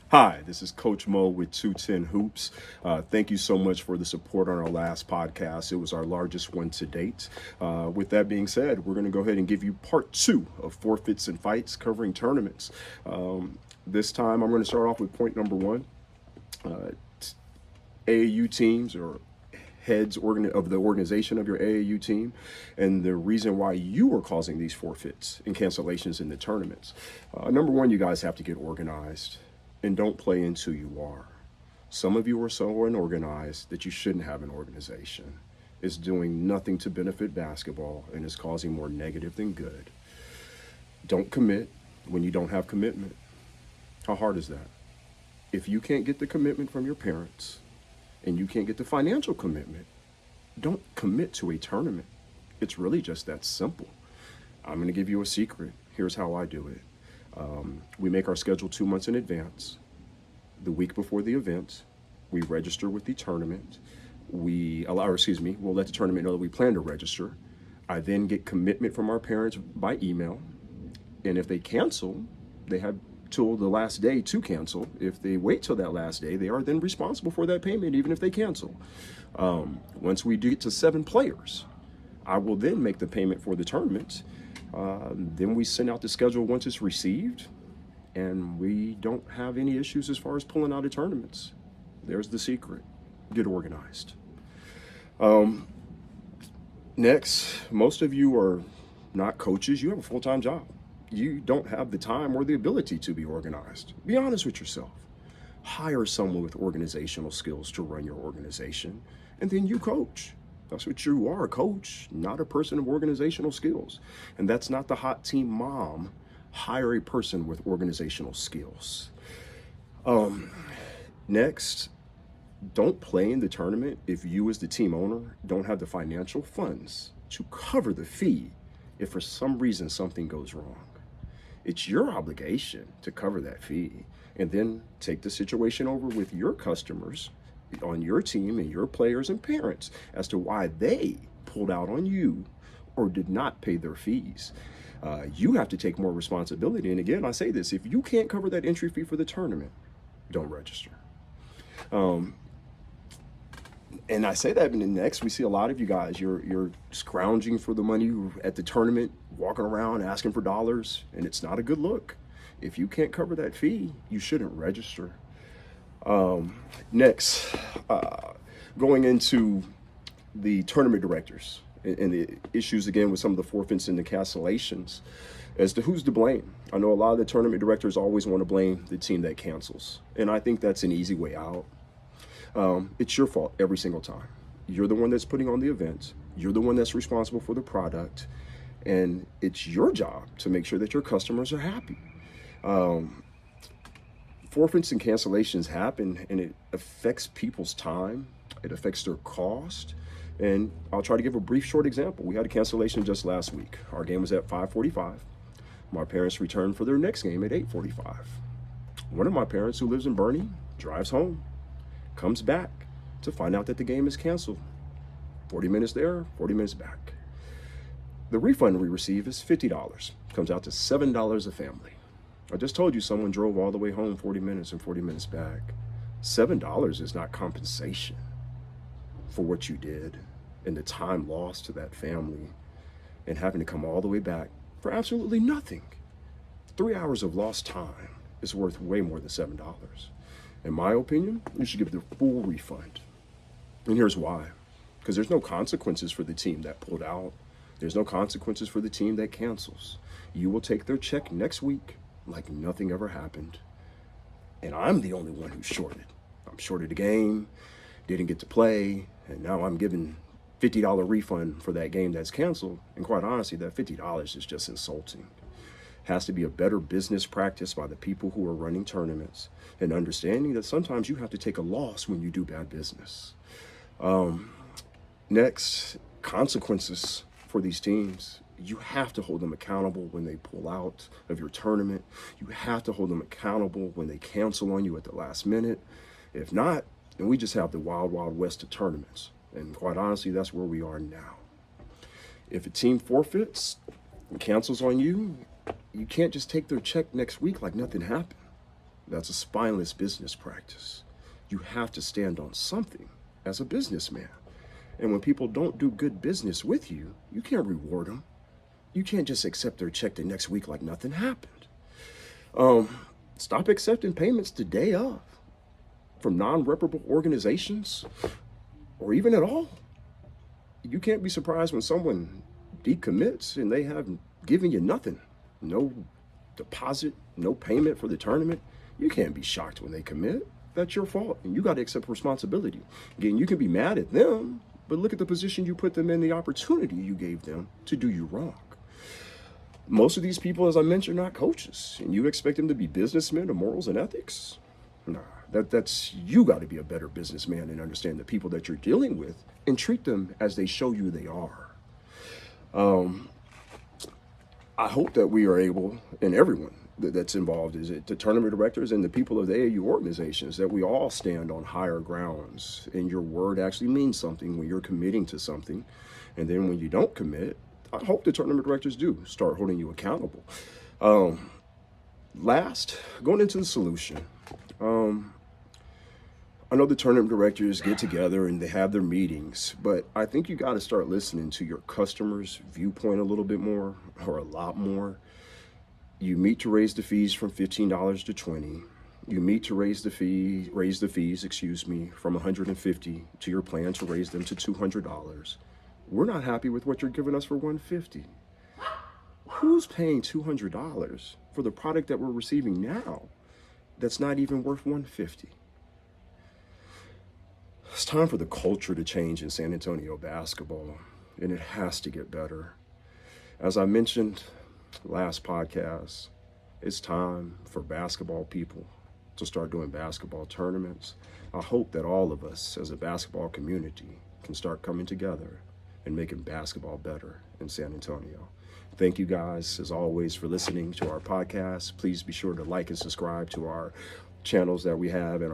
Hi, this is Coach Mo with 210 Hoops. Thank you so much for the support on our last podcast. It was our largest one to date. With that being said, we're going to go ahead and give you part two of forfeits and fights covering tournaments. This time, I'm going to start off with point number one. AAU teams or heads of the organization of your AAU team and the reason why you are causing these forfeits and cancellations in the tournaments. Number one, you guys have to get organized and don't play into who you are. Some of you are so unorganized that you shouldn't have an organization. It's doing nothing to benefit basketball and is causing more negative than good. Don't commit when you don't have commitment. How hard is that? If you can't get the commitment from your parents and you can't get the financial commitment, don't commit to a tournament. It's really just that simple. I'm going to give you a secret. Here's how I do it. We make our schedule 2 months in advance. The week before the event, we register with the tournament. We'll let the tournament know that we plan to register. I then get commitment from our parents by email. And if they cancel, they have till the last day to cancel. If they wait till that last day, they are then responsible for that payment, even if they cancel. Once we get to 7 players, I will then make the payment for the tournament. Then we send out the schedule once it's received, and we don't have any issues as far as pulling out of tournaments. There's the secret. Get organized. Next, most of you are not coaches. You have a full-time job. You don't have the time or the ability to be organized. Be honest with yourself. Hire someone with organizational skills to run your organization, and then you coach. That's what you are, a coach, not a person of organizational skills. And that's not the hot team mom. Hire a person with organizational skills. Next, don't play in the tournament if you as the team owner don't have the financial funds to cover the fee if for some reason something goes wrong. It's your obligation to cover that fee and then take the situation over with your customers on your team and your players and parents as to why they pulled out on you or did not pay their fees. You have to take more responsibility. And again, I say this, if you can't cover that entry fee for the tournament, don't register. And I say that in the next, we see a lot of you guys, you're scrounging for the money at the tournament, walking around asking for dollars, and it's not a good look. If you can't cover that fee, you shouldn't register. Next, going into the tournament directors and the issues again with some of the forfeits and the cancellations as to who's to blame. I know a lot of the tournament directors always want to blame the team that cancels, and I think that's an easy way out. It's your fault every single time. You're the one that's putting on the event. You're the one that's responsible for the product, and it's your job to make sure that your customers are happy. Forfeits and cancellations happen, and it affects people's time. It affects their cost. And I'll try to give a brief, short example. We had a cancellation just last week. Our game was at 5:45. My parents returned for their next game at 8:45. One of my parents, who lives in Bernie, drives home, comes back to find out that the game is canceled. 40 minutes there, 40 minutes back. The refund we receive is $50. Comes out to $7 a family. I just told you someone drove all the way home 40 minutes and 40 minutes back. $7 is not compensation for what you did and the time lost to that family and having to come all the way back for absolutely nothing. 3 hours of lost time is worth way more than $7. In my opinion, you should give the full refund. And here's why. Because there's no consequences for the team that pulled out. There's no consequences for the team that cancels. You will take their check next week like nothing ever happened. And I'm the only one who's shorted. I'm shorted a game, didn't get to play, and now I'm giving $50 refund for that game that's canceled. And quite honestly, that $50 is just insulting. Has to be a better business practice by the people who are running tournaments and understanding that sometimes you have to take a loss when you do bad business. Next, consequences for these teams. You have to hold them accountable when they pull out of your tournament. You have to hold them accountable when they cancel on you at the last minute. If not, then we just have the wild, wild west of tournaments. And quite honestly, that's where we are now. If a team forfeits and cancels on you, you can't just take their check next week like nothing happened. That's a spineless business practice. You have to stand on something as a businessman. And when people don't do good business with you, you can't reward them. You can't just accept their check the next week like nothing happened. Um, Stop accepting payments the day of from non-reparable organizations or even at all. You can't be surprised when someone decommits and they have given you nothing. No deposit, no payment for the tournament. You can't be shocked when they commit. That's your fault, and you got to accept responsibility. Again, you can be mad at them, but look at the position you put them in, the opportunity you gave them to do you wrong. Most of these people, as I mentioned, are not coaches, and you expect them to be businessmen of morals and ethics? Nah, that's you got to be a better businessman and understand the people that you're dealing with and treat them as they show you they are. I hope that we are able, and everyone that's involved, is it the tournament directors and the people of the AAU organizations, that we all stand on higher grounds, and your word actually means something when you're committing to something. And then when you don't commit, I hope the tournament directors do start holding you accountable. Last, going into the solution. I know the tournament directors get together and they have their meetings, but I think you got to start listening to your customers' viewpoint a little bit more, or a lot more. You meet to raise the fees from $15 to $20. You meet to raise the fees, from $150 to your plan to raise them to $200. We're not happy with what you're giving us for $150. Who's paying $200 for the product that we're receiving now that's not even worth $150? It's time for the culture to change in San Antonio basketball, and it has to get better. As I mentioned last podcast, it's time for basketball people to start doing basketball tournaments. I hope that all of us as a basketball community can start coming together and making basketball better in San Antonio. Thank you guys, as always, for listening to our podcast. Please be sure to like and subscribe to our channels that we have and